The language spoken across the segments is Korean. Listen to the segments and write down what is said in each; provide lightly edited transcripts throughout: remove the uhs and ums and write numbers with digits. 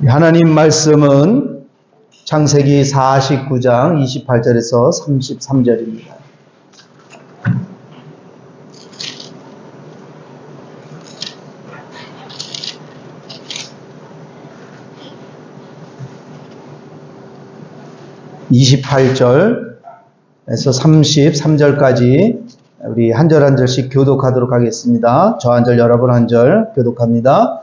하나님 말씀은 창세기 49장 28절에서 33절입니다. (28절에서) 33절까지 우리 한 절 한 절씩 교독하도록 하겠습니다. 저 한 절 여러분 한 절 교독합니다.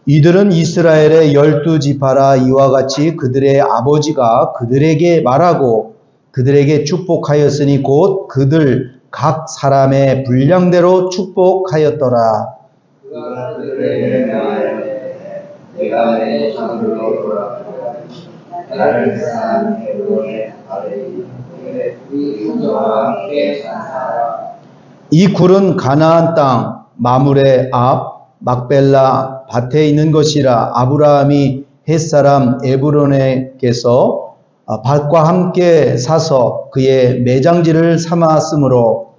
이들은 이스라엘의 12지파라. 이와 같이 그들의 아버지가 그들에게 말하고 그들에게 축복하였으니 곧 그들 각 사람의 분량대로 축복하였더라. 그가 그들에게 말하되 내가 내 장로로 돌아가고 나를 사랑한 헤브론에 가리니 이 후조와 함께 산사라. 이 굴은 가나안 땅 마므레 앞 막벨라 밭에 있는 것이라. 아브라함이 헷사람 에브론에게서 밭과 함께 사서 그의 매장지를 삼았으므로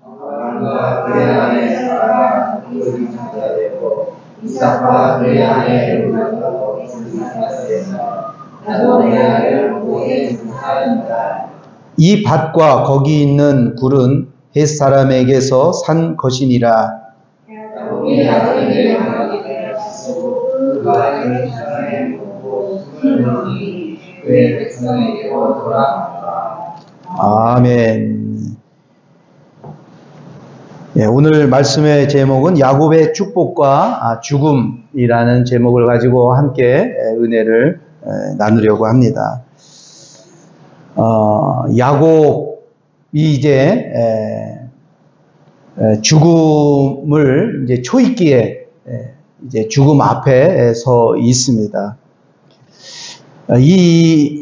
아브라함과 그의 아내 사라가 그의 자가 되고 이삭과 그의 아내 르베카도 그의 자가 되었으나 나도 내 아내를 그에게 주사한다. 이 밭과 거기 있는 굴은 헷사람에게서 산 것이니라. 야곱이 아들에게 말하기를 그가 그의 자손을 보고 그의 백성에게로 돌아간다. 아멘. 예, 오늘 말씀의 제목은 야곱의 축복과 죽음이라는 제목을 가지고 함께 은혜를 나누려고 합니다. 야곱이 이제 죽음을 이제 초입기에 이제 죽음 앞에 서 있습니다.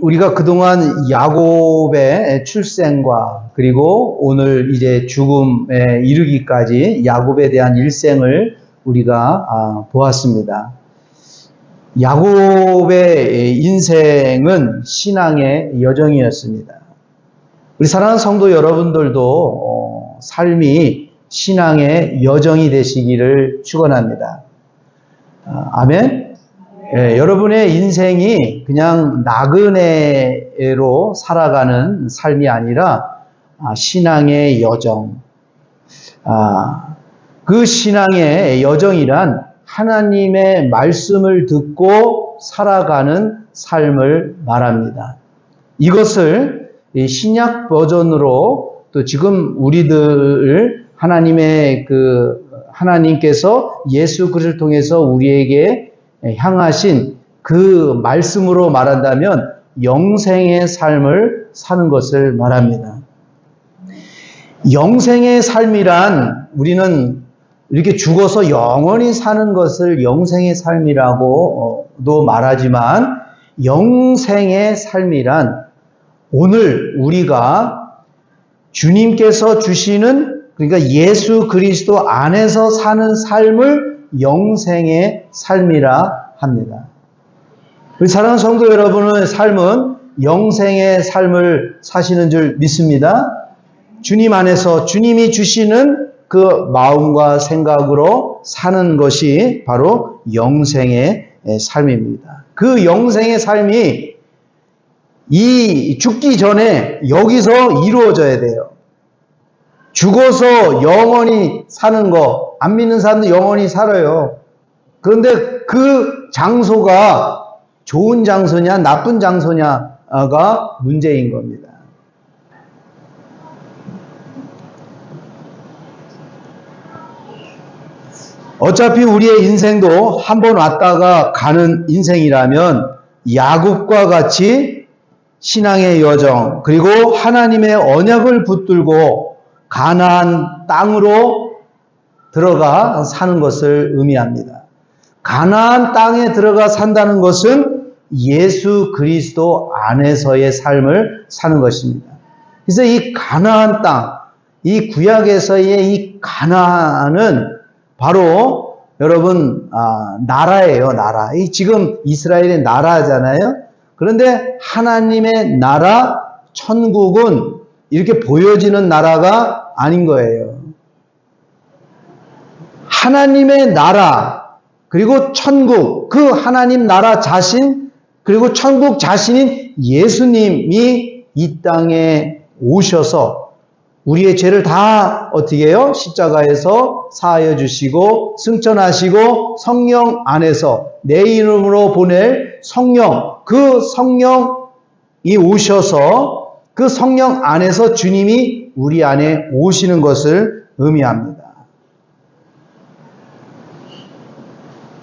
우리가 그동안 야곱의 출생과 그리고 오늘 이제 죽음에 이르기까지 야곱에 대한 일생을 우리가 보았습니다. 야곱의 인생은 신앙의 여정이었습니다. 우리 사랑하는 성도 여러분들도 삶이 신앙의 여정이 되시기를 축원합니다. 아멘. 예, 여러분의 인생이 그냥 나그네로 살아가는 삶이 아니라 신앙의 여정. 그 신앙의 여정이란 하나님의 말씀을 듣고 살아가는 삶을 말합니다. 이것을 신약 버전으로 또 지금 우리들 하나님께서 예수 그리스도를 통해서 우리에게 향하신 그 말씀으로 말한다면 영생의 삶을 사는 것을 말합니다. 영생의 삶이란 우리는 이렇게 죽어서 영원히 사는 것을 영생의 삶이라고도 말하지만 영생의 삶이란 오늘 우리가 주님께서 주시는 그러니까 예수 그리스도 안에서 사는 삶을 영생의 삶이라 합니다. 우리 사랑하는 성도 여러분의 삶은 영생의 삶을 사시는 줄 믿습니다. 주님 안에서 주님이 주시는 그 마음과 생각으로 사는 것이 바로 영생의 삶입니다. 그 영생의 삶이 이 죽기 전에 여기서 이루어져야 돼요. 죽어서 영원히 사는 거, 안 믿는 사람도 영원히 살아요. 그런데 그 장소가 좋은 장소냐, 나쁜 장소냐가 문제인 겁니다. 어차피 우리의 인생도 한 번 왔다가 가는 인생이라면 야곱과 같이 신앙의 여정, 그리고 하나님의 언약을 붙들고 가나안 땅으로 들어가 사는 것을 의미합니다. 가나안 땅에 들어가 산다는 것은 예수 그리스도 안에서의 삶을 사는 것입니다. 그래서 이 가나안 땅, 이 구약에서의 이 가나안은 바로 여러분 나라예요, 나라. 지금 이스라엘의 나라잖아요. 그런데 하나님의 나라, 천국은 이렇게 보여지는 나라가 아닌 거예요. 하나님의 나라, 그리고 천국, 그 하나님 나라 자신, 그리고 천국 자신인 예수님이 이 땅에 오셔서 우리의 죄를 다 어떻게 해요? 십자가에서 사하여 주시고 승천하시고 성령 안에서 내 이름으로 보낼 성령, 그 성령이 오셔서 그 성령 안에서 주님이 우리 안에 오시는 것을 의미합니다.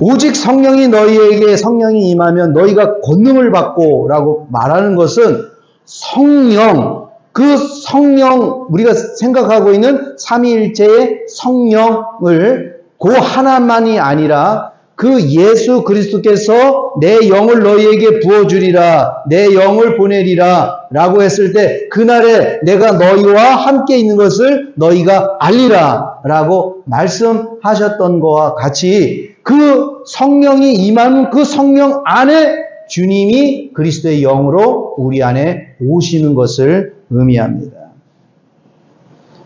오직 성령이 너희에게 성령이 임하면 너희가 권능을 받고 라고 말하는 것은 성령, 그 성령, 우리가 생각하고 있는 삼위일체의 성령을 그 하나만이 아니라 그 예수 그리스도께서 내 영을 너희에게 부어주리라, 내 영을 보내리라 라고 했을 때 그날에 내가 너희와 함께 있는 것을 너희가 알리라 라고 말씀하셨던 것과 같이 그 성령이 임하는 그 성령 안에 주님이 그리스도의 영으로 우리 안에 오시는 것을 의미합니다.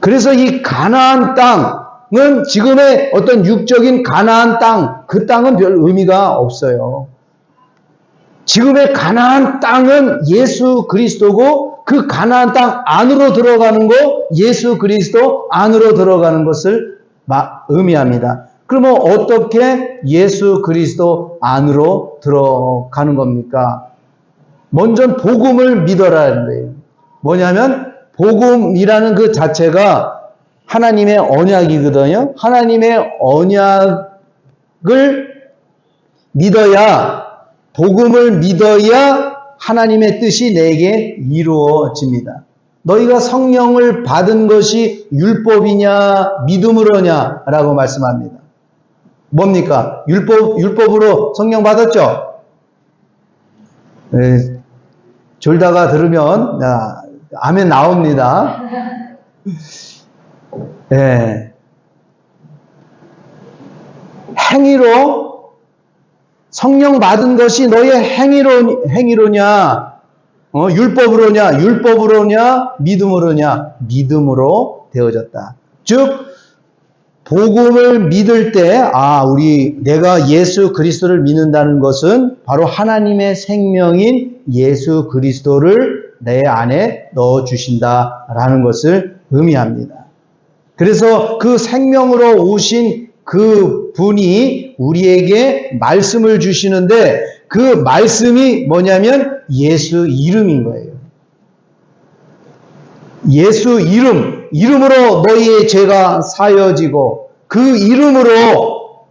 그래서 이 가나안 땅은 지금의 어떤 육적인 가나안 땅, 그 땅은 별 의미가 없어요. 지금의 가나안 땅은 예수 그리스도고 그 가나안 땅 안으로 들어가는 거, 예수 그리스도 안으로 들어가는 것을 의미합니다. 그러면 어떻게 예수 그리스도 안으로 들어가는 겁니까? 먼저 복음을 믿어라는 거예요. 뭐냐면 복음이라는 그 자체가 하나님의 언약이거든요. 하나님의 언약을 믿어야, 복음을 믿어야 하나님의 뜻이 내게 이루어집니다. 너희가 성령을 받은 것이 율법이냐 믿음으로냐 라고 말씀합니다. 뭡니까? 율법으로 성령 받았죠? 네, 졸다가 들으면 아멘 나옵니다. 네. 행위로 성령 받은 것이 너의 행위로냐? 율법으로냐? 믿음으로냐? 믿음으로 되어졌다. 즉 복음을 믿을 때 내가 예수 그리스도를 믿는다는 것은 바로 하나님의 생명인 예수 그리스도를 내 안에 넣어 주신다라는 것을 의미합니다. 그래서 그 생명으로 오신 그 분이 우리에게 말씀을 주시는데 그 말씀이 뭐냐면 예수 이름인 거예요. 예수 이름으로 너희의 죄가 사여지고 그 이름으로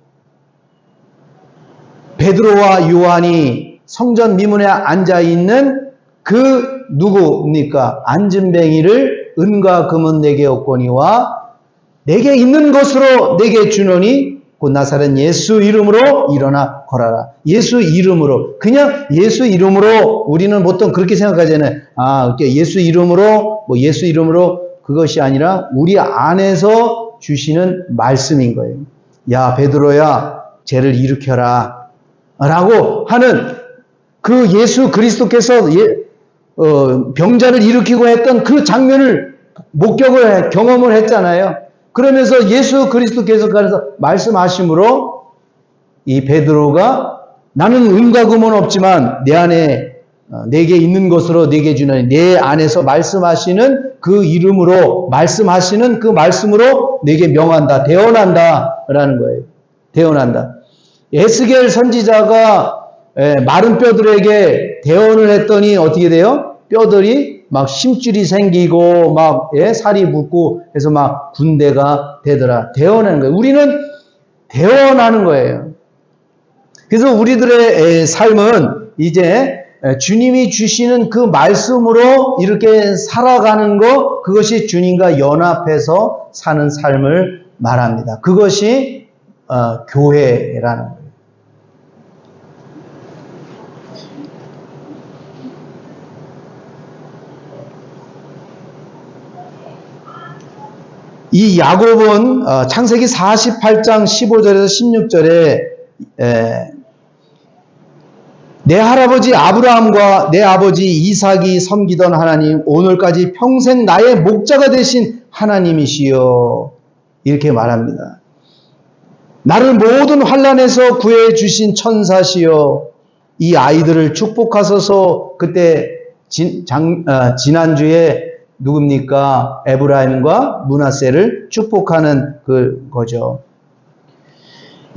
베드로와 요한이 성전 미문에 앉아있는 그 누구입니까? 안진뱅이를 은과 금은 내게 없거니와 내게 있는 것으로 내게 주노니 곧 나사렛 예수 이름으로 일어나 걸어라. 예수 이름으로. 그냥 예수 이름으로 우리는 보통 그렇게 생각하잖아요. 예수 이름으로 그것이 아니라 우리 안에서 주시는 말씀인 거예요. 야 베드로야 죄를 일으켜라 라고 하는 그 예수 그리스도께서 병자를 일으키고 했던 그 장면을 경험을 했잖아요. 그러면서 예수 그리스도께서 말씀하심으로 이 베드로가 나는 은과 금은 없지만 내 안에 내게 있는 것으로 내게 주는 내 안에서 말씀하시는 그 이름으로 말씀하시는 그 말씀으로 내게 명한다, 대언한다 라는 거예요. 대언한다. 에스겔 선지자가 마른 뼈들에게 대언을 했더니 어떻게 돼요? 뼈들이 막 심줄이 생기고 막 살이 붙고 해서 막 군대가 되더라. 대언하는 거예요. 우리는 대언하는 거예요. 그래서 우리들의 삶은 이제 주님이 주시는 그 말씀으로 이렇게 살아가는 것, 그것이 주님과 연합해서 사는 삶을 말합니다. 그것이 교회라는 거예요. 이 야곱은 창세기 48장 15절에서 16절에 내 할아버지 아브라함과 내 아버지 이삭이 섬기던 하나님, 오늘까지 평생 나의 목자가 되신 하나님이시여, 이렇게 말합니다. 나를 모든 환난에서 구해 주신 천사시여 이 아이들을 축복하소서. 그때 지난주에 누굽니까? 에브라임과 므낫세를 축복하는 그거죠.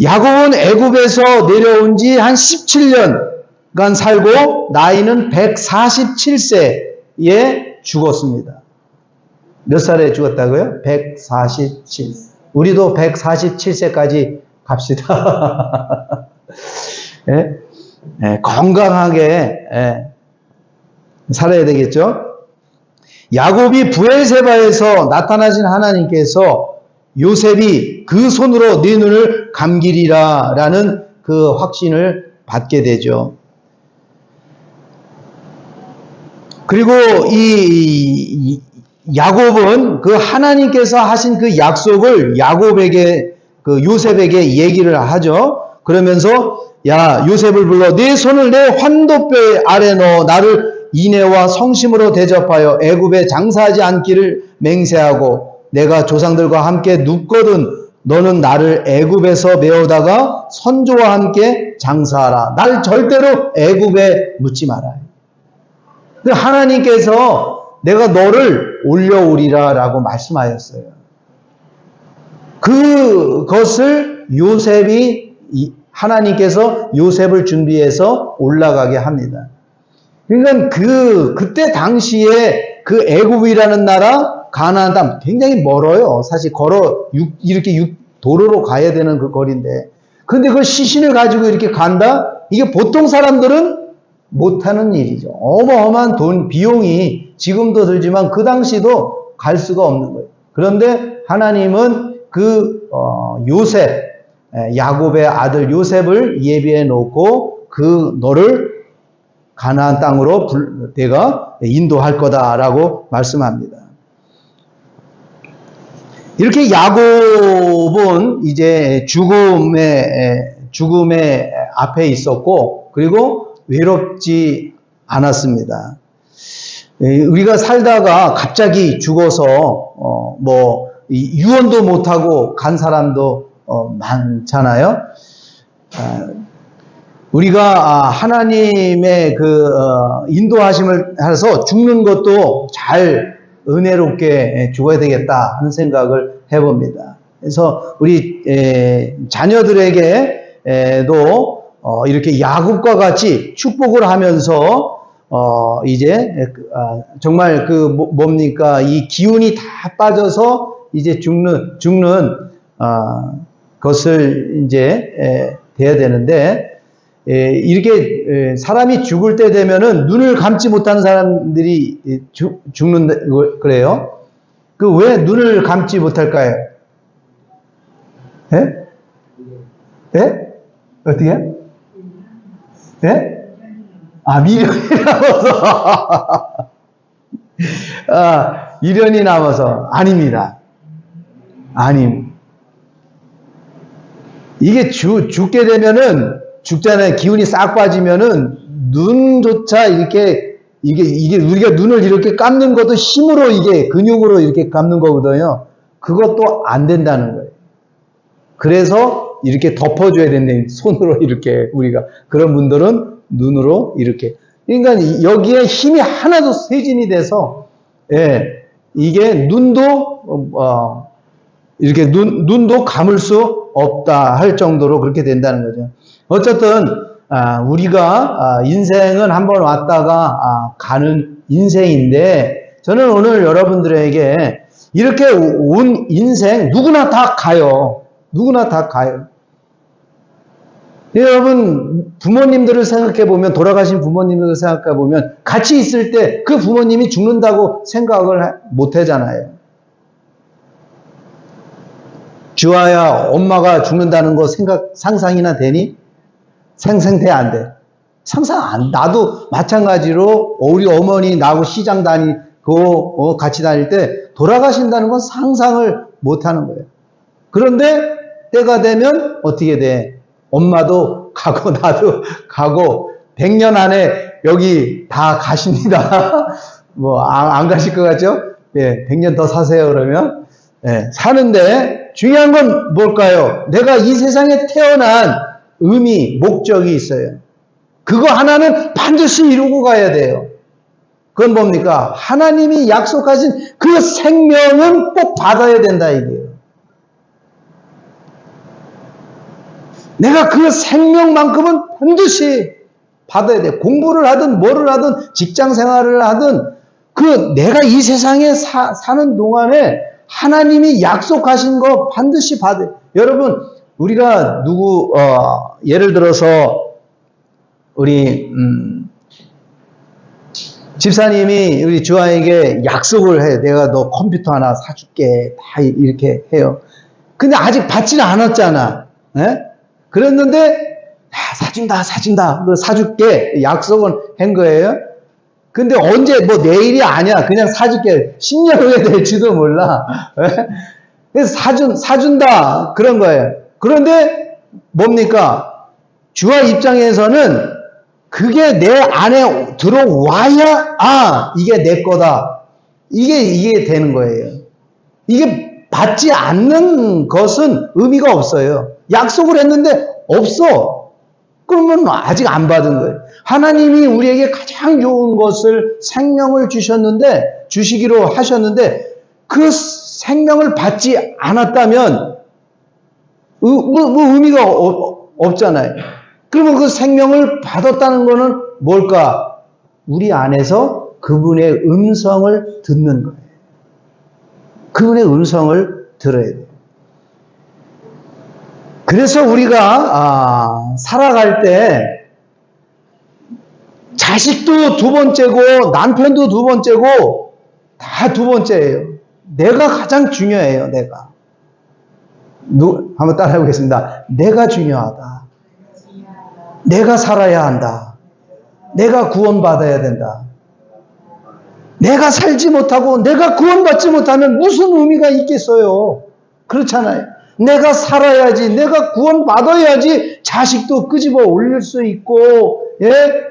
야곱은 애굽에서 내려온 지 한 17년간 살고 나이는 147세에 죽었습니다. 몇 살에 죽었다고요? 147. 우리도 147세까지 갑시다. 예? 예, 건강하게 살아야 되겠죠? 야곱이 브엘세바에서 나타나신 하나님께서 요셉이 그 손으로 네 눈을 감기리라 라는 그 확신을 받게 되죠. 그리고 이 야곱은 그 하나님께서 하신 그 약속을 요셉에게 얘기를 하죠. 그러면서 야 요셉을 불러 네 손을 내 환도뼈 아래 넣어 나를 인애와 성심으로 대접하여 애굽에 장사하지 않기를 맹세하고 내가 조상들과 함께 눕거든 너는 나를 애굽에서 메어다가 선조와 함께 장사하라. 날 절대로 애굽에 묻지 마라. 하나님께서 내가 너를 올려오리라 라고 말씀하였어요. 그것을 하나님께서 요셉을 준비해서 올라가게 합니다. 그러니까 그때 당시에 그 애굽이라는 나라, 가나안 땅 굉장히 멀어요. 사실 이렇게 도로로 가야 되는 그 거리인데. 근데 그 시신을 가지고 이렇게 간다? 이게 보통 사람들은 못하는 일이죠. 어마어마한 비용이 지금도 들지만 그 당시도 갈 수가 없는 거예요. 그런데 하나님은 요셉, 야곱의 아들 요셉을 예비해 놓고 너를 가나안 땅으로 내가 인도할 거다라고 말씀합니다. 이렇게 야곱은 이제 죽음의 앞에 있었고, 그리고 외롭지 않았습니다. 우리가 살다가 갑자기 죽어서, 유언도 못하고 간 사람도 많잖아요. 우리가 하나님의 인도하심을 해서 죽는 것도 잘 은혜롭게 죽어야 되겠다 하는 생각을 해봅니다. 그래서 우리 자녀들에게도 이렇게 야곱과 같이 축복을 하면서 이제 정말 뭡니까 이 기운이 다 빠져서 이제 죽는 것을 이제 돼야 되는데 이렇게 사람이 죽을 때 되면은 눈을 감지 못하는 사람들이 죽는 그래요. 왜 눈을 감지 못할까요? 예? 예? 어떻게? 예? 미련이 남아서. 미련이 남아서. 아닙니다. 이게 죽게 되면은, 죽잖아요. 기운이 싹 빠지면은, 눈조차 이게 우리가 눈을 이렇게 감는 것도 힘으로 근육으로 이렇게 감는 거거든요. 그것도 안 된다는 거예요. 그래서 이렇게 덮어줘야 된다는 손으로 이렇게 그런 분들은 눈으로 이렇게. 그러니까 여기에 힘이 하나도 쇄진이 돼서, 이게 눈도, 이렇게 눈도 감을 수 없다 할 정도로 그렇게 된다는 거죠. 어쨌든 우리가 인생은 한번 왔다가 가는 인생인데 저는 오늘 여러분들에게 이렇게 온 인생 누구나 다 가요. 누구나 다 가요. 여러분 부모님들을 생각해 보면 돌아가신 부모님들을 생각해 보면 같이 있을 때 그 부모님이 죽는다고 생각을 못 하잖아요. 주아야 엄마가 죽는다는 거 상상이나 되니? 생생돼 안 돼. 나도 마찬가지로 우리 어머니 나하고 시장 다니고 같이 다닐 때 돌아가신다는 건 상상을 못 하는 거예요. 그런데 때가 되면 어떻게 돼? 엄마도 가고 나도 가고 100년 안에 여기 다 가십니다. 안 가실 것 같죠? 100년 더 사세요 그러면. 예, 사는데 중요한 건 뭘까요? 내가 이 세상에 태어난 의미, 목적이 있어요. 그거 하나는 반드시 이루고 가야 돼요. 그건 뭡니까? 하나님이 약속하신 그 생명은 꼭 받아야 된다 이게요. 내가 그 생명만큼은 반드시 받아야 돼. 공부를 하든 뭐를 하든 직장 생활을 하든 그 내가 이 세상에 사는 동안에 하나님이 약속하신 거 반드시 받아요. 여러분 우리가 예를 들어서 우리 집사님이 우리 주아에게 약속을 해요. 내가 너 컴퓨터 하나 사줄게. 다 이렇게 해요. 근데 아직 받지는 않았잖아. 예? 그랬는데 사준다. 사줄게. 약속은 한 거예요. 근데 언제 뭐 내일이 아니야. 그냥 사줄게. 10년 후에 될지도 몰라. 예? 그래서 사준다. 그런 거예요. 그런데 뭡니까? 주아 입장에서는 그게 내 안에 들어와야 이게 내 거다. 이게 되는 거예요. 이게 받지 않는 것은 의미가 없어요. 약속을 했는데 없어. 그러면 아직 안 받은 거예요. 하나님이 우리에게 가장 좋은 것을 생명을 주시기로 하셨는데 그 생명을 받지 않았다면 의미가 없잖아요. 그러면 그 생명을 받았다는 것은 뭘까? 우리 안에서 그분의 음성을 듣는 거예요. 그분의 음성을 들어야 돼요. 그래서 우리가 살아갈 때 자식도 두 번째고 남편도 두 번째고 다 두 번째예요. 내가 가장 중요해요. 내가. 한번 따라해 보겠습니다. 내가 중요하다. 내가 살아야 한다. 내가 구원받아야 된다. 내가 살지 못하고 내가 구원받지 못하면 무슨 의미가 있겠어요? 그렇잖아요. 내가 살아야지, 내가 구원받아야지 자식도 끄집어 올릴 수 있고,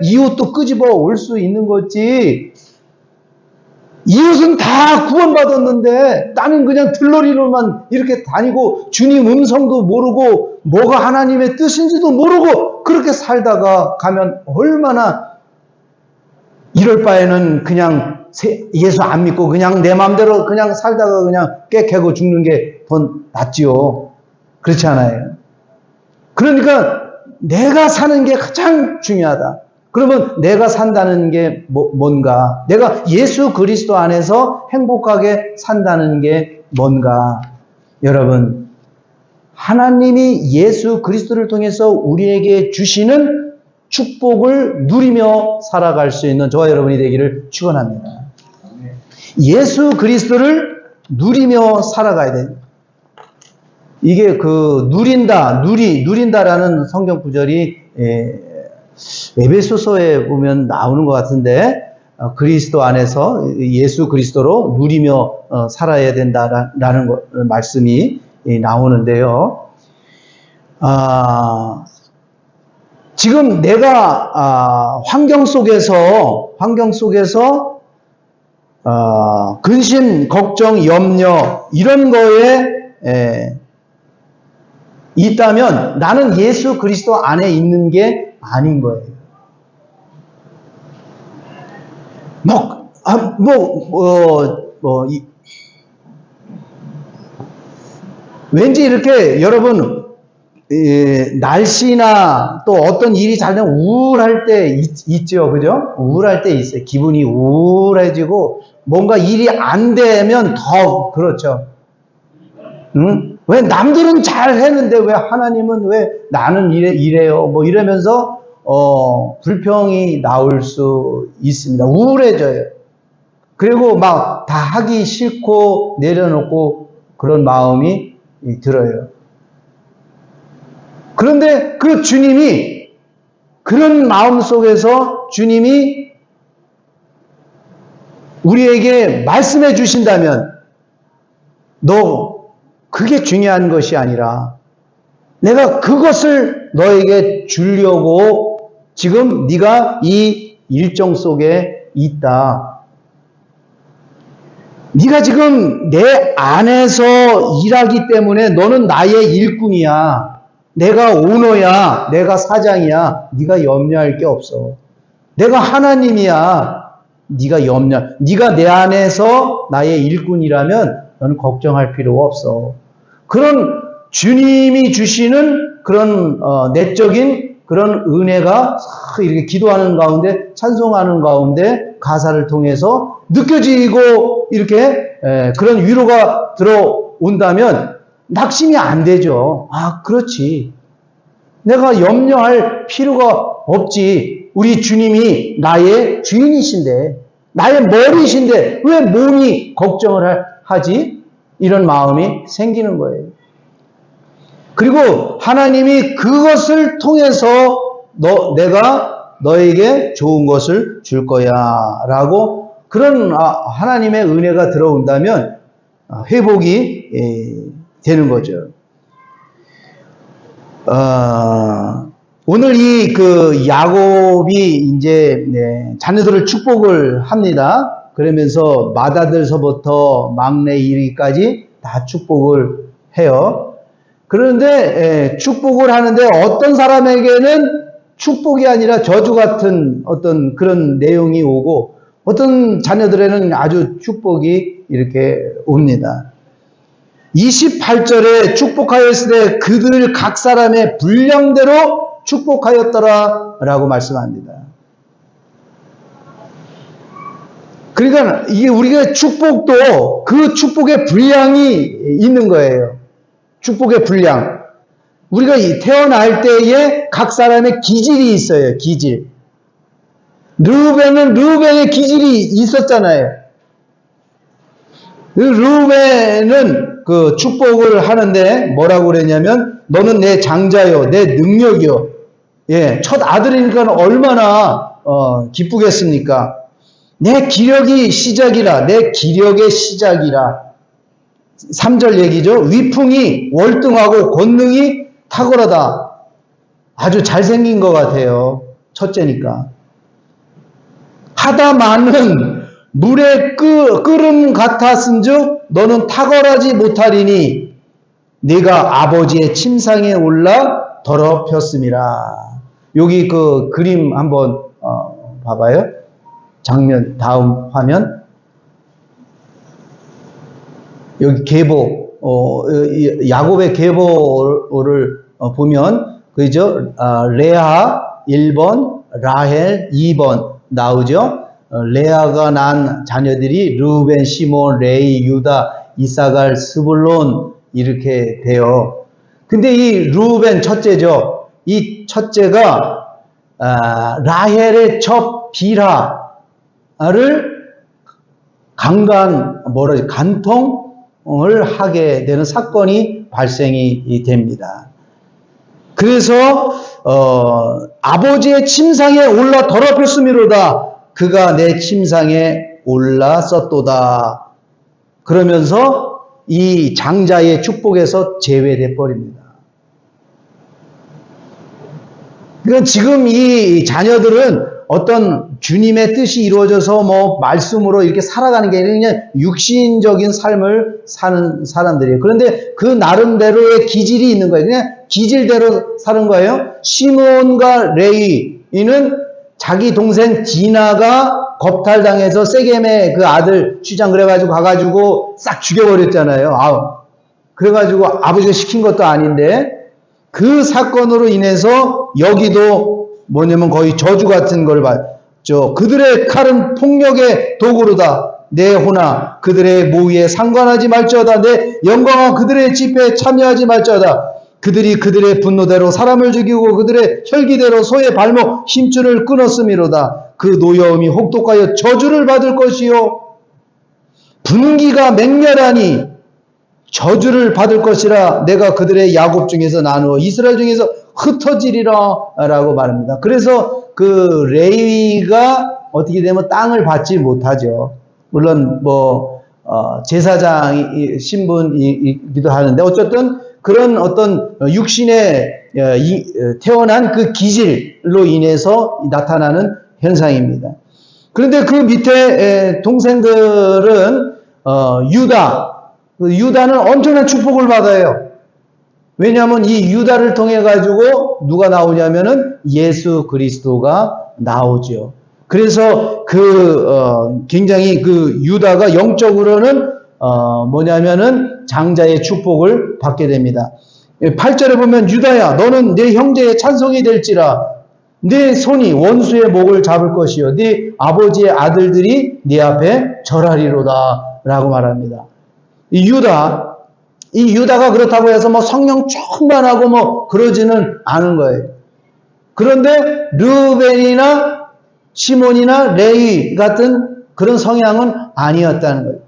이웃도 끄집어 올 수 있는 거지. 이웃은 다 구원받았는데 나는 그냥 들러리로만 이렇게 다니고 주님 음성도 모르고 뭐가 하나님의 뜻인지도 모르고 그렇게 살다가 가면 얼마나 이럴 바에는 그냥 예수 안 믿고 그냥 내 마음대로 그냥 살다가 그냥 깨캐고 죽는 게 더 낫지요. 그렇지 않아요? 그러니까 내가 사는 게 가장 중요하다. 그러면 내가 산다는 게 뭔가? 내가 예수 그리스도 안에서 행복하게 산다는 게 뭔가? 여러분, 하나님이 예수 그리스도를 통해서 우리에게 주시는 축복을 누리며 살아갈 수 있는 저와 여러분이 되기를 축원합니다. 예수 그리스도를 누리며 살아가야 돼요. 이게 누린다라는 성경 구절이 에베소서에 보면 나오는 것 같은데 그리스도 안에서 예수 그리스도로 누리며 살아야 된다라는 말씀이 나오는데요. 지금 내가 환경 속에서 근심, 걱정, 염려 이런 거에 있다면 나는 예수 그리스도 안에 있는 게 아닌 거예요. 왠지 이렇게 여러분 날씨나 또 어떤 일이 잘 되면 우울할 때 있죠, 그죠? 우울할 때 있어요. 기분이 우울해지고 뭔가 일이 안 되면 더 그렇죠. 응? 왜 남들은 잘 했는데 왜 하나님은 왜 나는 이래요? 뭐 이러면서 불평이 나올 수 있습니다. 우울해져요. 그리고 막 다 하기 싫고 내려놓고 그런 마음이 들어요. 그런데 그 주님이 그런 마음 속에서 주님이 우리에게 말씀해 주신다면 너 그게 중요한 것이 아니라 내가 그것을 너에게 주려고 지금 네가 이 일정 속에 있다. 네가 지금 내 안에서 일하기 때문에 너는 나의 일꾼이야. 내가 오너야. 내가 사장이야. 네가 염려할 게 없어. 내가 하나님이야. 네가 내 안에서 나의 일꾼이라면 너는 걱정할 필요가 없어. 그런 주님이 주시는 그런 내적인 그런 은혜가 이렇게 기도하는 가운데, 찬송하는 가운데 가사를 통해서 느껴지고 이렇게 그런 위로가 들어온다면 낙심이 안 되죠. 아, 그렇지. 내가 염려할 필요가 없지. 우리 주님이 나의 주인이신데, 나의 머리이신데 왜 몸이 걱정을 하지? 이런 마음이 생기는 거예요. 그리고 하나님이 그것을 통해서 내가 너에게 좋은 것을 줄 거야 라고 그런 하나님의 은혜가 들어온다면 회복이 되는 거죠. 오늘 야곱이 이제 자녀들을 축복을 합니다. 그러면서 맏아들서부터 막내 이르기까지 다 축복을 해요. 그런데 축복을 하는데 어떤 사람에게는 축복이 아니라 저주 같은 어떤 그런 내용이 오고 어떤 자녀들에는 아주 축복이 이렇게 옵니다. 28절에 축복하였을 때 그들 각 사람의 분량대로 축복하였더라 라고 말씀합니다. 그러니까 이게 우리가 축복도 그 축복의 분량이 있는 거예요. 축복의 분량. 우리가 태어날 때에 각 사람의 기질이 있어요. 기질. 르우벤은 르우벤의 기질이 있었잖아요. 르우벤은 그 축복을 하는데 뭐라고 그랬냐면 너는 내 장자요, 내 능력이요. 예, 첫 아들이니까 얼마나 기쁘겠습니까? 내 기력이 시작이라, 내 기력의 시작이라. 3절 얘기죠. 위풍이 월등하고 권능이 탁월하다. 아주 잘생긴 것 같아요. 첫째니까. 하다마는 물의 끓음 같았은즉 너는 탁월하지 못하리니 네가 아버지의 침상에 올라 더럽혔음이라. 여기 그 그림 한번 봐봐요. 장면 다음 화면. 여기 계보, 야곱의 계보를 보면, 그죠? 레아 1번, 라헬 2번 나오죠? 레아가 난 자녀들이 르우벤, 시몬, 레이, 유다, 이사갈, 스불론 이렇게 돼요. 근데 이 르우벤 첫째죠? 이 첫째가 라헬의 첩 비라를 간통을 하게 되는 사건이 발생이 됩니다. 그래서 아버지의 침상에 올라 더럽혔음이로다. 그가 내 침상에 올랐었도다. 그러면서 이 장자의 축복에서 제외돼 버립니다. 그러니까 지금 이 자녀들은 어떤 주님의 뜻이 이루어져서 말씀으로 이렇게 살아가는 게 아니라 그냥 육신적인 삶을 사는 사람들이에요. 그런데 그 나름대로의 기질이 있는 거예요. 그냥 기질대로 사는 거예요. 시몬과 레이는 자기 동생 디나가 겁탈당해서 세겜의 그 아들 취장 그래가지고 가가지고 싹 죽여버렸잖아요. 그래가지고 아버지가 시킨 것도 아닌데 그 사건으로 인해서 여기도 뭐냐면 거의 저주 같은 걸 봤죠. 그들의 칼은 폭력의 도구로다. 내 호나 그들의 모의에 상관하지 말지어다. 내 영광아 그들의 집회에 참여하지 말지어다. 그들이 그들의 분노대로 사람을 죽이고 그들의 혈기대로 소의 발목 힘줄을 끊었음이로다. 그 노여움이 혹독하여 저주를 받을 것이요 분기가 맹렬하니 저주를 받을 것이라. 내가 그들의 야곱 중에서 나누어 이스라엘 중에서 흩어지리라 라고 말합니다. 그래서 그 레위가 어떻게 되면 땅을 받지 못하죠. 물론 제사장 신분이기도 하는데 어쨌든 그런 어떤 육신에 태어난 그 기질로 인해서 나타나는 현상입니다. 그런데 그 밑에 동생들은 유다. 유다는 엄청난 축복을 받아요. 왜냐하면 이 유다를 통해 가지고 누가 나오냐면은 예수 그리스도가 나오죠. 그래서 굉장히 유다가 영적으로는 뭐냐면은 장자의 축복을 받게 됩니다. 8절에 보면 유다야 너는 내 형제의 찬송이 될지라 네 손이 원수의 목을 잡을 것이요 네 아버지의 아들들이 네 앞에 절하리로다 라고 말합니다. 이 유다가 그렇다고 해서 뭐 성령 충만하고 뭐 그러지는 않은 거예요. 그런데 르우벤이나 시몬이나 레위 같은 그런 성향은 아니었다는 거예요.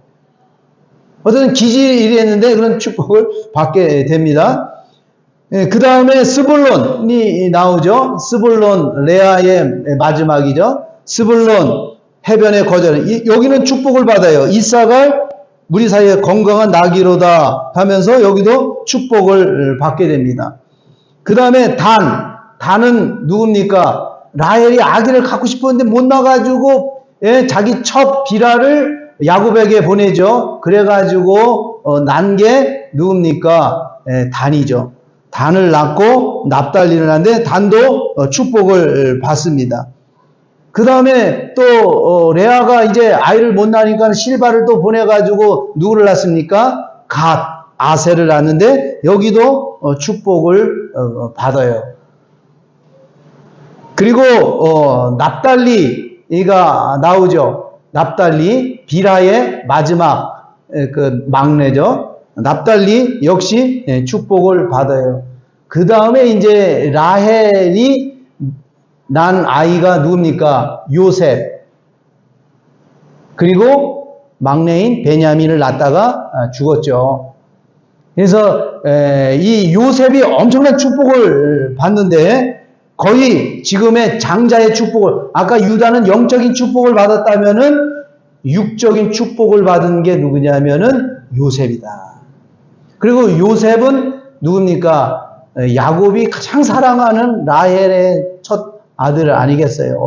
어떤 기질이 이랬는데 그런 축복을 받게 됩니다. 그 다음에 스불론이 나오죠. 스불론, 레아의 마지막이죠. 스불론, 해변의 거절. 여기는 축복을 받아요. 이사갈, 우리 사이에 건강한 나귀로다 하면서 여기도 축복을 받게 됩니다. 그 다음에 단은 누굽니까? 라헬이 아기를 갖고 싶었는데 못 나가지고 자기 첫 비라를 야곱에게 보내죠. 그래가지고 난 게 누굽니까? 단이죠. 단을 낳고 납달리를 하는데 단도 축복을 받습니다. 그 다음에 또 레아가 이제 아이를 못 낳으니까 실바를 또 보내가지고 누구를 낳습니까? 아셀을 낳는데 여기도 축복을 받아요. 그리고 납달리가 나오죠. 납달리 비라의 마지막 그 막내죠. 납달리 역시 축복을 받아요. 그 다음에 이제 라헬이 난 아이가 누굽니까? 요셉. 그리고 막내인 베냐민을 낳다가 죽었죠. 그래서 이 요셉이 엄청난 축복을 받는데 거의 지금의 장자의 축복을, 아까 유다는 영적인 축복을 받았다면은 육적인 축복을 받은 게 누구냐면은 요셉이다. 그리고 요셉은 누굽니까? 야곱이 가장 사랑하는 라헬의 첫 아들 아니겠어요?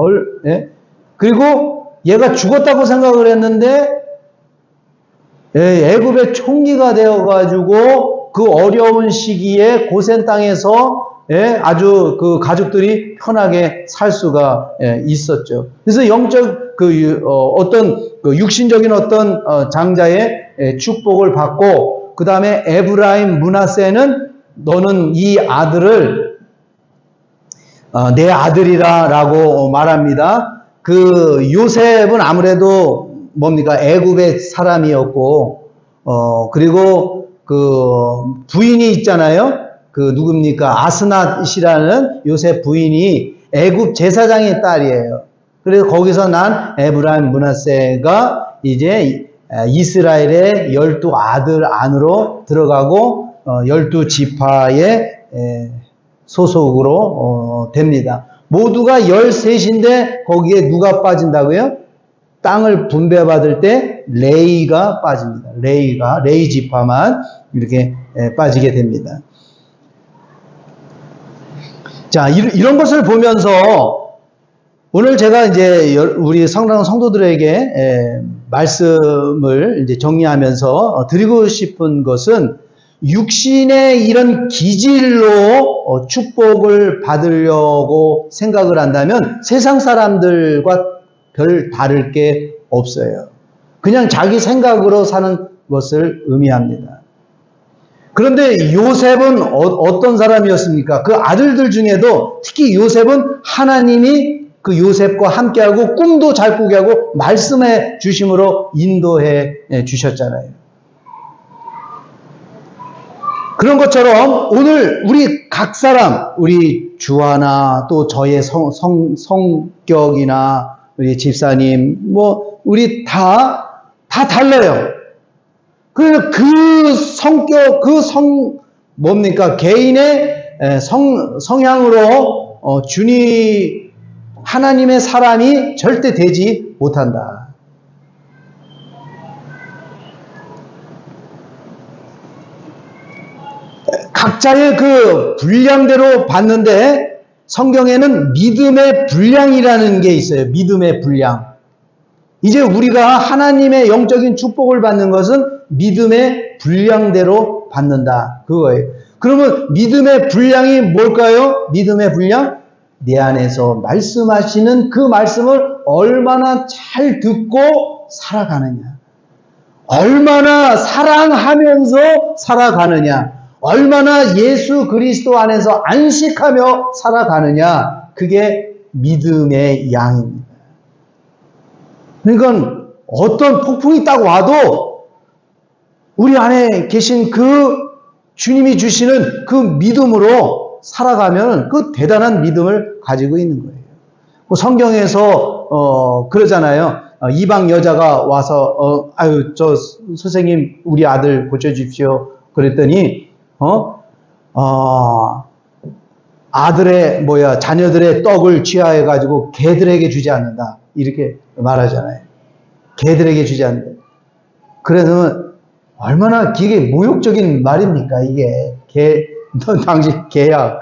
예? 그리고 얘가 죽었다고 생각을 했는데 애굽의 총리가 되어가지고 그 어려운 시기에 고센 땅에서 아주 그 가족들이 편하게 살 수가 있었죠. 그래서 영적 어떤 육신적인 어떤 장자의 축복을 받고 그 다음에 에브라임 므낫세는 너는 이 아들을 내 아들이라 라고 말합니다. 그 요셉은 아무래도 뭡니까? 애굽의 사람이었고, 그리고 그 부인이 있잖아요. 그 누굽니까? 아스낫이라는 요셉 부인이 애굽 제사장의 딸이에요. 그래서 거기서 난 에브라임 므낫세가 이제 이스라엘의 12아들 안으로 들어가고 12지파의 소속으로 됩니다. 모두가 13인데 거기에 누가 빠진다고요? 땅을 분배받을 때 레이가 빠집니다. 레이 지파만 이렇게 빠지게 됩니다. 자, 이런 것을 보면서 오늘 제가 이제 우리 사랑하는 성도들에게 말씀을 이제 정리하면서 드리고 싶은 것은 육신의 이런 기질로 축복을 받으려고 생각을 한다면 세상 사람들과 별 다를 게 없어요. 그냥 자기 생각으로 사는 것을 의미합니다. 그런데 요셉은 어떤 사람이었습니까? 그 아들들 중에도 특히 요셉은 하나님이 그 요셉과 함께하고 꿈도 잘 꾸게 하고 말씀해 주심으로 인도해 주셨잖아요. 그런 것처럼 오늘 우리 각 사람, 우리 주하나 또 저의 성격이나 우리 집사님, 뭐 우리 다 달라요. 그래서 그 성격, 뭡니까? 개인의 성향으로 하나님의 사람이 절대 되지 못한다. 각자의 그 분량대로 봤는데 성경에는 믿음의 분량이라는 게 있어요. 믿음의 분량. 이제 우리가 하나님의 영적인 축복을 받는 것은 믿음의 분량대로 받는다. 그거예요. 그러면 믿음의 분량이 뭘까요? 믿음의 분량? 내 안에서 말씀하시는 그 말씀을 얼마나 잘 듣고 살아가느냐. 얼마나 사랑하면서 살아가느냐. 얼마나 예수 그리스도 안에서 안식하며 살아가느냐. 그게 믿음의 양입니다. 그러니까 어떤 폭풍이 딱 와도 우리 안에 계신 그 주님이 주시는 그 믿음으로 살아가면 그 대단한 믿음을 가지고 있는 거예요. 성경에서 그러잖아요. 이방 여자가 와서 아유 저 선생님 우리 아들 고쳐주십시오. 그랬더니 아들의 자녀들의 떡을 취하해 가지고 개들에게 주지 않는다. 이렇게 말하잖아요. 개들에게 주지 않는다. 그래서 얼마나 이게 모욕적인 말입니까? 이게 너 당신 개야.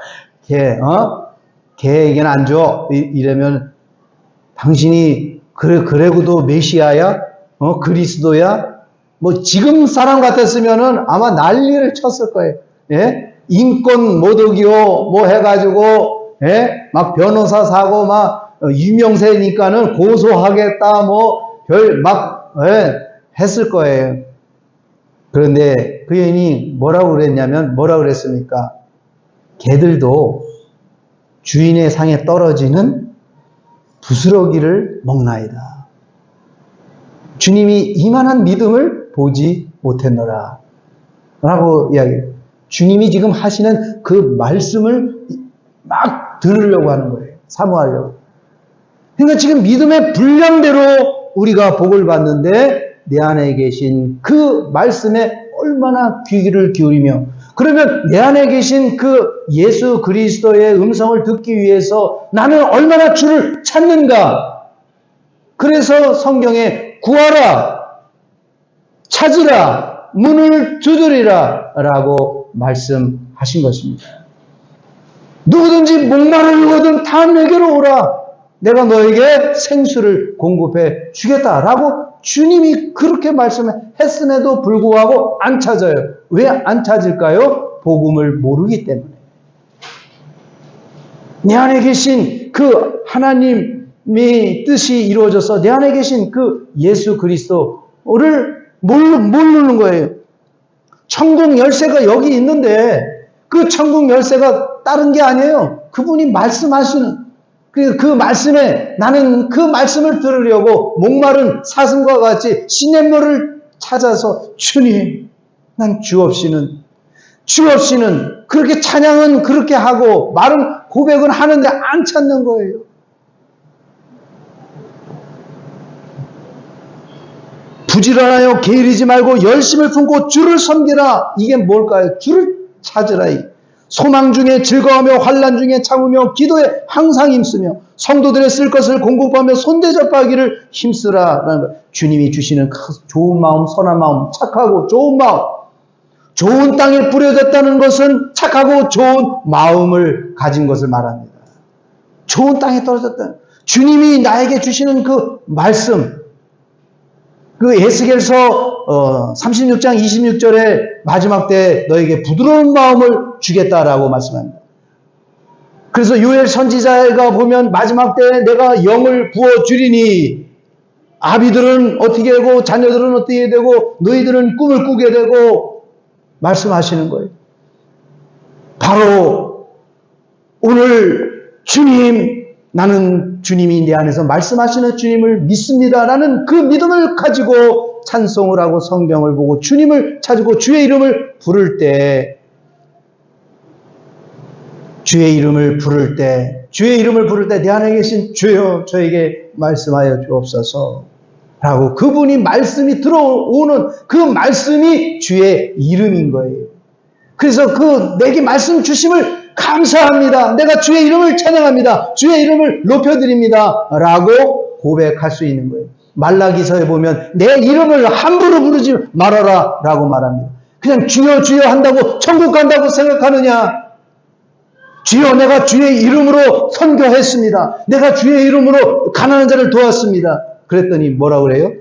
개에게는 안 줘. 이러면 당신이 그래도 메시아야? 그리스도야? 지금 사람 같았으면은 아마 난리를 쳤을 거예요. 예? 인권 모독이요, 해가지고, 예? 막 변호사 사고, 유명세니까는 고소하겠다, 했을 거예요. 그런데 그 여인이 뭐라고 그랬습니까? 개들도 주인의 상에 떨어지는 부스러기를 먹나이다. 주님이 이만한 믿음을 보지 못했노라. 라고 이야기해요. 주님이 지금 하시는 그 말씀을 막 들으려고 하는 거예요. 사모하려고. 그러니까 지금 믿음의 분량대로 우리가 복을 받는데 내 안에 계신 그 말씀에 얼마나 귀를 기울이며 그러면 내 안에 계신 그 예수 그리스도의 음성을 듣기 위해서 나는 얼마나 주를 찾는가. 그래서 성경에 구하라, 찾으라, 문을 두드리라 라고 말씀하신 것입니다. 누구든지 목마르거든 다 내게로 오라. 내가 너에게 생수를 공급해 주겠다라고 주님이 그렇게 말씀했음에도 불구하고 안 찾아요. 왜 안 찾을까요? 복음을 모르기 때문에. 내 안에 계신 그 하나님의 뜻이 이루어져서 내 안에 계신 그 예수 그리스도를 모르는 거예요. 천국 열쇠가 여기 있는데 그 천국 열쇠가 다른 게 아니에요. 그분이 말씀하시는 그 말씀에 나는 그 말씀을 들으려고 목마른 사슴과 같이 시냇물을 찾아서 주님, 난 주 없이는 그렇게 찬양은 그렇게 하고 말은 고백은 하는데 안 찾는 거예요. 부지런하여 게으르지 말고 열심을 품고 주를 섬기라. 이게 뭘까요? 주를 찾으라. 소망 중에 즐거워하며 환난 중에 참으며 기도에 항상 힘쓰며 성도들의 쓸 것을 공급하며 손대접하기를 힘쓰라라는 거예요. 주님이 주시는 좋은 마음, 선한 마음, 착하고 좋은 마음. 좋은 땅에 뿌려졌다는 것은 착하고 좋은 마음을 가진 것을 말합니다. 좋은 땅에 떨어졌다. 주님이 나에게 주시는 그 말씀, 그 에스겔서 36장 26절에 마지막 때 너에게 부드러운 마음을 주겠다라고 말씀합니다. 그래서 요엘 선지자가 보면 마지막 때 내가 영을 부어주리니 아비들은 어떻게 되고 자녀들은 어떻게 되고 너희들은 꿈을 꾸게 되고 말씀하시는 거예요. 바로 오늘 주님, 나는 주님이 내 안에서 말씀하시는 주님을 믿습니다라는 그 믿음을 가지고 찬송을 하고 성경을 보고 주님을 찾고 주의 이름을 부를 때 내 안에 계신 주여 저에게 말씀하여 주옵소서 라고 그분이 말씀이 들어오는 그 말씀이 주의 이름인 거예요. 그래서 내게 말씀 주심을 감사합니다. 내가 주의 이름을 찬양합니다. 주의 이름을 높여드립니다. 라고 고백할 수 있는 거예요. 말라기서에 보면 내 이름을 함부로 부르지 말아라 라고 말합니다. 그냥 주여 주여 한다고 천국 간다고 생각하느냐? 주여 내가 주의 이름으로 선교했습니다. 내가 주의 이름으로 가난한 자를 도왔습니다. 그랬더니 뭐라고 그래요?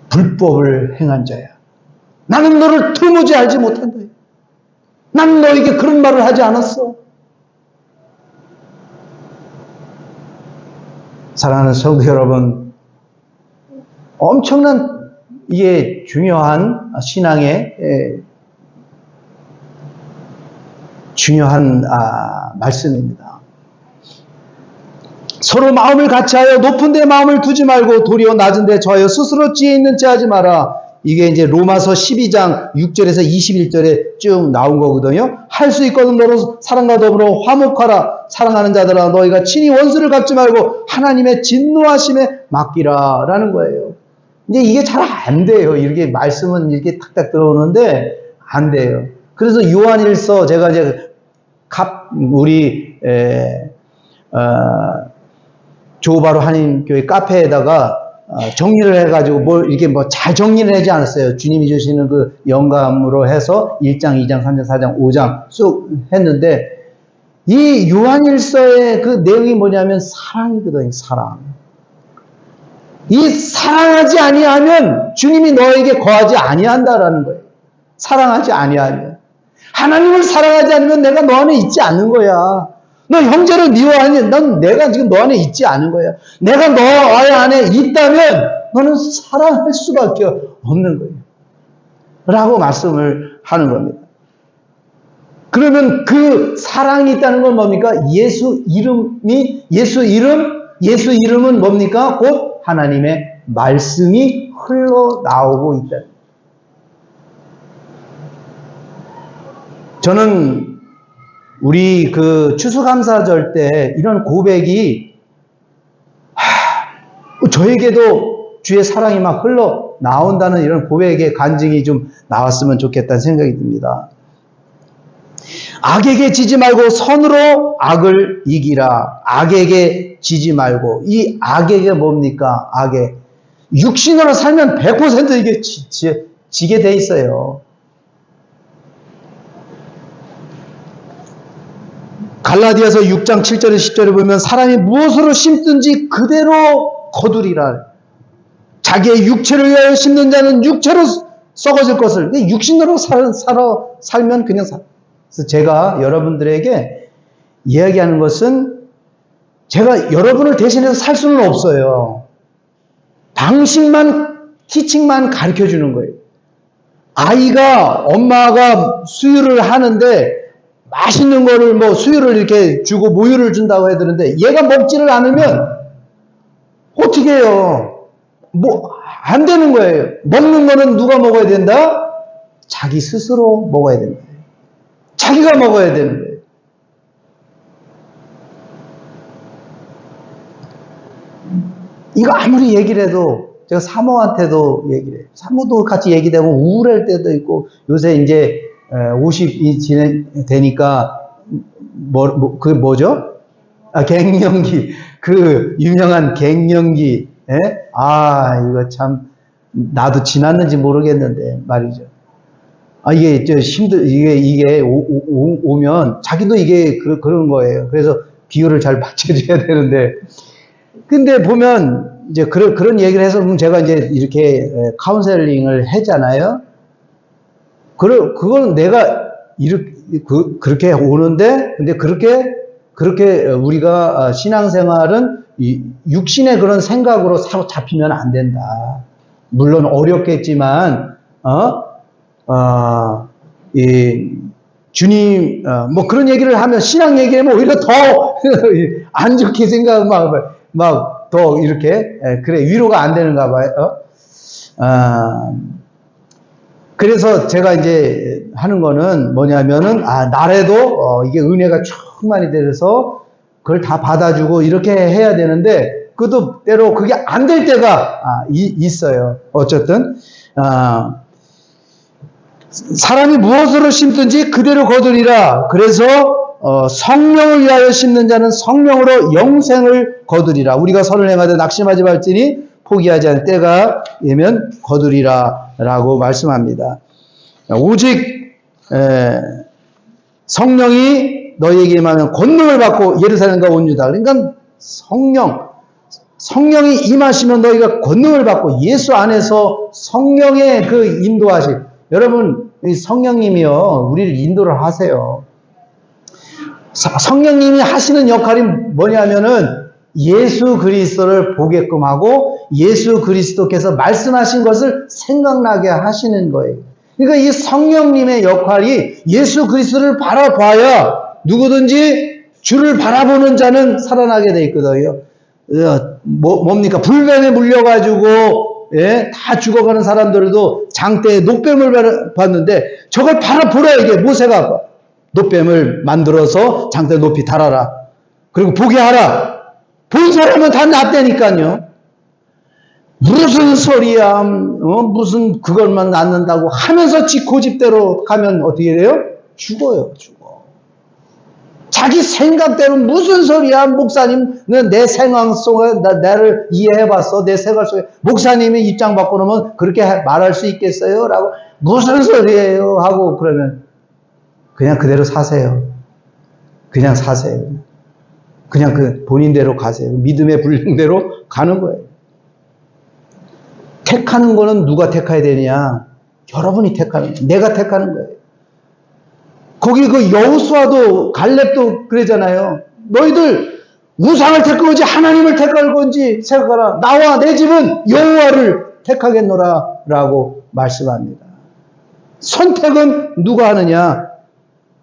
불법을 행한 자야. 나는 너를 도무지 알지 못한다. 나는 너에게 그런 말을 하지 않았어. 사랑하는 성도 여러분, 엄청난 이게 중요한 신앙의 중요한 말씀입니다. 서로 마음을 같이하여 높은 데 마음을 두지 말고 도리어 낮은 데 저하여 스스로 지혜 있는 체 하지 마라. 이게 이제 로마서 12장 6절에서 21절에 쭉 나온 거거든요. 할 수 있거든 너로 사랑과 더불어 화목하라. 사랑하는 자들아 너희가 친히 원수를 갚지 말고 하나님의 진노하심에 맡기라 라는 거예요. 이제 이게 잘 안 돼요. 이렇게 말씀은 이렇게 탁탁 들어오는데 안 돼요. 그래서 요한일서 제가 이제 우리 조바로 한인교회 카페에다가 정리를 해가지고 이렇게 잘 정리를 하지 않았어요. 주님이 주시는 그 영감으로 해서 1장, 2장, 3장, 4장, 5장 쑥 했는데 이 요한일서의 그 내용이 뭐냐면 사랑이거든요. 사랑. 이 사랑하지 아니하면 주님이 너에게 거하지 아니한다라는 거예요. 사랑하지 아니하면. 하나님을 사랑하지 않으면 내가 너 안에 있지 않는 거야. 너 형제를 미워하니 넌 내가 지금 너 안에 있지 않은 거야. 내가 너 안에 있다면 너는 사랑할 수밖에 없는 거예요. 라고 말씀을 하는 겁니다. 그러면 그 사랑이 있다는 건 뭡니까? 예수 이름은 뭡니까? 곧 하나님의 말씀이 흘러나오고 있다. 저는 우리 그 추수감사절 때 이런 고백이 저에게도 주의 사랑이 막 흘러나온다는 이런 고백의 간증이 좀 나왔으면 좋겠다는 생각이 듭니다. 악에게 지지 말고 선으로 악을 이기라. 악에게 지지 말고. 이 악에게 뭡니까? 악에. 육신으로 살면 100% 이게 지게 돼 있어요. 갈라디아서 6장 7절에 10절에 보면 사람이 무엇으로 심든지 그대로 거두리라. 자기의 육체를 위하여 심는 자는 육체로 썩어질 것을. 육신으로 살면 그냥 그래서 제가 여러분들에게 이야기하는 것은 제가 여러분을 대신해서 살 수는 없어요. 방식만, 티칭만 가르쳐 주는 거예요. 아이가 엄마가 수유를 하는데 맛있는 거를 수유를 이렇게 주고 모유를 준다고 해야 되는데 얘가 먹지를 않으면 어떻게 해요? 안 되는 거예요. 먹는 거는 누가 먹어야 된다? 자기 스스로 먹어야 된다. 자기가 먹어야 되는 거예요. 이거 아무리 얘기를 해도 제가 사모한테도 얘기를 해요. 사모도 같이 얘기되고 우울할 때도 있고 요새 이제 50이 되니까 그게 뭐죠? 갱년기. 그 유명한 갱년기. 예? 이거 참 나도 지났는지 모르겠는데 말이죠. 이게 이게 오면 자기도 이게 그런 거예요. 그래서 비유를 잘 맞춰줘야 되는데 근데 보면 이제 그런 얘기를 해서 제가 이제 이렇게 카운셀링을 했잖아요. 그건 내가 그렇게 오는데, 근데 그렇게 우리가 신앙생활은 육신의 그런 생각으로 사로잡히면 안 된다. 물론 어렵겠지만, 주님, 그런 얘기를 하면, 신앙 얘기하면 오히려 더 안 좋게 더 이렇게, 그래, 위로가 안 되는가 봐요. 그래서 제가 이제 하는 거는 뭐냐면은, 나래도, 이게 은혜가 충만히 돼서 그걸 다 받아주고 이렇게 해야 되는데, 그것도 때로 그게 안 될 때가 있어요. 어쨌든, 사람이 무엇으로 심든지 그대로 거두리라. 그래서, 성령을 위하여 심는 자는 성령으로 영생을 거두리라. 우리가 선을 행하되 낙심하지 말지니 포기하지 않을 때가 되면 거두리라 라고 말씀합니다. 오직 성령이 너희에게 임하면 권능을 받고 예루살렘과 온 유다. 그러니까 성령, 성령이 임하시면 너희가 권능을 받고 예수 안에서 성령의 그 인도하실 여러분 이 성령님이요 우리를 인도를 하세요. 성령님이 하시는 역할이 뭐냐면은 예수 그리스도를 보게끔 하고 예수 그리스도께서 말씀하신 것을 생각나게 하시는 거예요. 그러니까 이 성령님의 역할이 예수 그리스도를 바라봐야 누구든지 주를 바라보는 자는 살아나게 돼 있거든요. 뭡니까? 불뱀에 물려가지고 예? 다 죽어가는 사람들도 장대에 노뱀을 봤는데 저걸 바라보라 이게 모세가 노뱀을 만들어서 장대 높이 달아라. 그리고 보게 하라. 본 사람은 다 낫다니까요. 무슨 소리야? 무슨 그것만 낫는다고 하면서 지 고집대로 가면 어떻게 돼요? 죽어요. 죽어. 자기 생각대로 무슨 소리야? 목사님은 내 생활 속에 나를 이해해봤어. 내 생활 속에 목사님이 입장 바꿔놓으면 그렇게 말할 수 있겠어요? 라고 무슨 소리예요? 하고 그러면 그냥 그대로 사세요. 그냥 사세요. 그냥 그 본인대로 가세요. 믿음의 분량대로 가는 거예요. 택하는 거는 누가 택해야 되냐? 여러분이 택하는 거예요. 내가 택하는 거예요. 거기 그 여호수아도 갈렙도 그러잖아요. 너희들 우상을 택할 건지 하나님을 택할 건지 생각하라. 나와 내 집은 여호와를 택하겠노라 라고 말씀합니다. 선택은 누가 하느냐?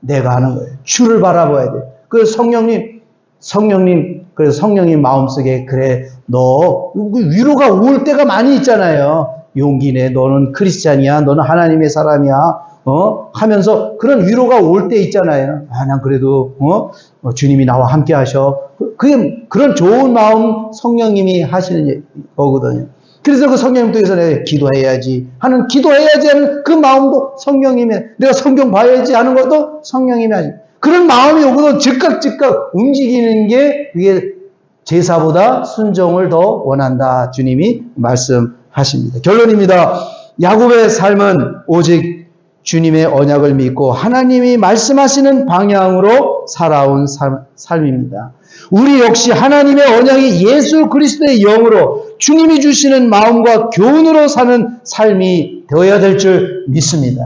내가 하는 거예요. 주를 바라봐야 돼. 그 성령님, 그래서 성령님 마음속에, 그래, 너, 위로가 올 때가 많이 있잖아요. 용기 내, 너는 크리스찬이야, 너는 하나님의 사람이야, 하면서 그런 위로가 올 때 있잖아요. 난 그래도, 주님이 나와 함께 하셔. 그런 좋은 마음 성령님이 하시는 거거든요. 그래서 그 성령님 통해서 내가 기도해야지 하는, 기도해야지 하는 그 마음도 성령님이, 내가 성경 봐야지 하는 것도 성령님이 하지. 그런 마음이 오고도 즉각 움직이는 게 이게 제사보다 순종을 더 원한다. 주님이 말씀하십니다. 결론입니다. 야곱의 삶은 오직 주님의 언약을 믿고 하나님이 말씀하시는 방향으로 살아온 삶입니다. 우리 역시 하나님의 언약이 예수 그리스도의 영으로 주님이 주시는 마음과 교훈으로 사는 삶이 되어야 될 줄 믿습니다.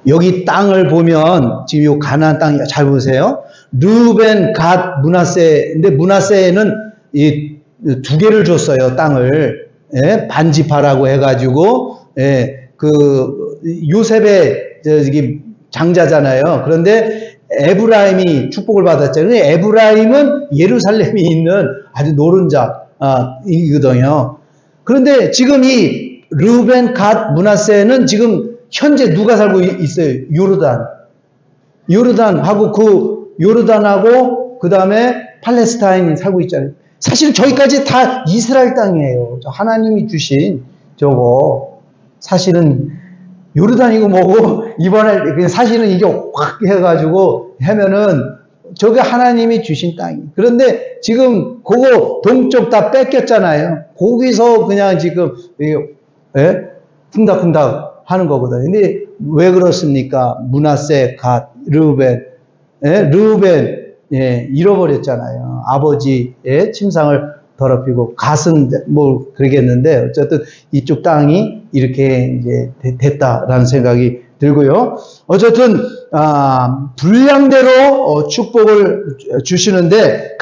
여기 땅을 보면 지금 요 가나안 땅 잘 보세요. 르벤, 갓, 므낫세인데 므낫세는 이 두 개를 줬어요. 땅을 반지파라고 해가지고 그 요셉의 저기 장자잖아요. 그런데 에브라임이 축복을 받았잖아요. 에브라임은 예루살렘이 있는 아주 노른자이거든요. 그런데 지금 이 르벤, 갓, 므낫세는 지금 현재 누가 살고 있어요? 요르단하고 그 요르단하고 그 다음에 팔레스타인이 살고 있잖아요. 사실 저기까지 다 이스라엘 땅이에요. 하나님이 주신 저거 사실은 요르단이고 뭐고 이번에 사실은 이게 확 해가지고 하면은 저게 하나님이 주신 땅이. 그런데 지금 그거 동쪽 다 뺏겼잖아요. 거기서 그냥 지금 쿵닥쿵닥 하는 거거든요. 근데 왜 그렇습니까? 므낫세, 갓, 르우벤, 잃어버렸잖아요. 아버지의 침상을 더럽히고 갓은 뭐 그러겠는데 어쨌든 이쪽 땅이 이렇게 이제 됐다라는 생각이 들고요. 어쨌든 분량대로 축복을 주시는데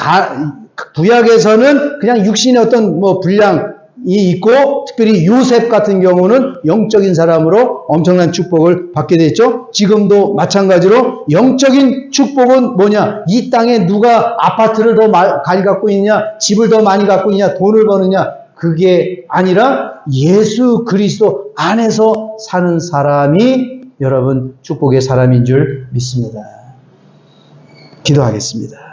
구약에서는 그냥 육신의 어떤 뭐 분량이 있고 특별히 요셉 같은 경우는 영적인 사람으로 엄청난 축복을 받게 됐죠. 지금도 마찬가지로 영적인 축복은 뭐냐? 이 땅에 누가 아파트를 더 많이 갖고 있냐, 집을 더 많이 갖고 있냐, 돈을 버느냐, 그게 아니라 예수 그리스도 안에서 사는 사람이 여러분 축복의 사람인 줄 믿습니다. 기도하겠습니다.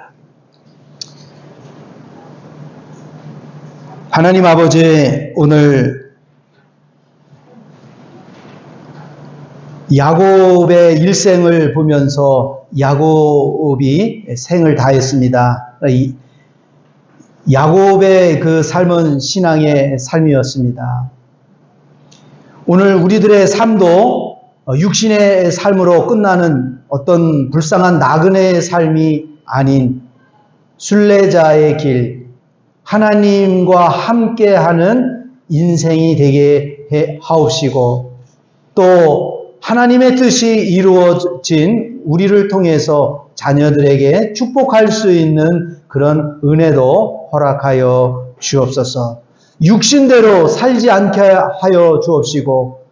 하나님 아버지, 오늘 야곱의 일생을 보면서 야곱이 생을 다했습니다. 야곱의 그 삶은 신앙의 삶이었습니다. 오늘 우리들의 삶도 육신의 삶으로 끝나는 어떤 불쌍한 나그네의 삶이 아닌 순례자의 길, 하나님과 함께하는 인생이 되게 하옵시고, 또 하나님의 뜻이 이루어진 우리를 통해서 자녀들에게 축복할 수 있는 그런 은혜도 허락하여 주옵소서. 육신대로 살지 않게 하여 주옵시고,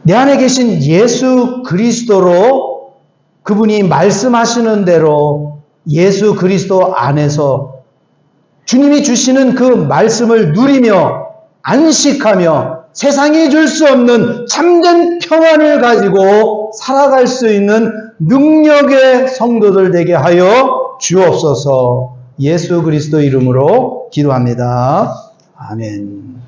내 안에 계신 예수 그리스도로 그분이 말씀하시는 대로 예수 그리스도 안에서 주님이 주시는 그 말씀을 누리며 안식하며 세상이 줄 수 없는 참된 평안을 가지고 살아갈 수 있는 능력의 성도들 되게 하여 주옵소서. 예수 그리스도 이름으로 기도합니다. 아멘.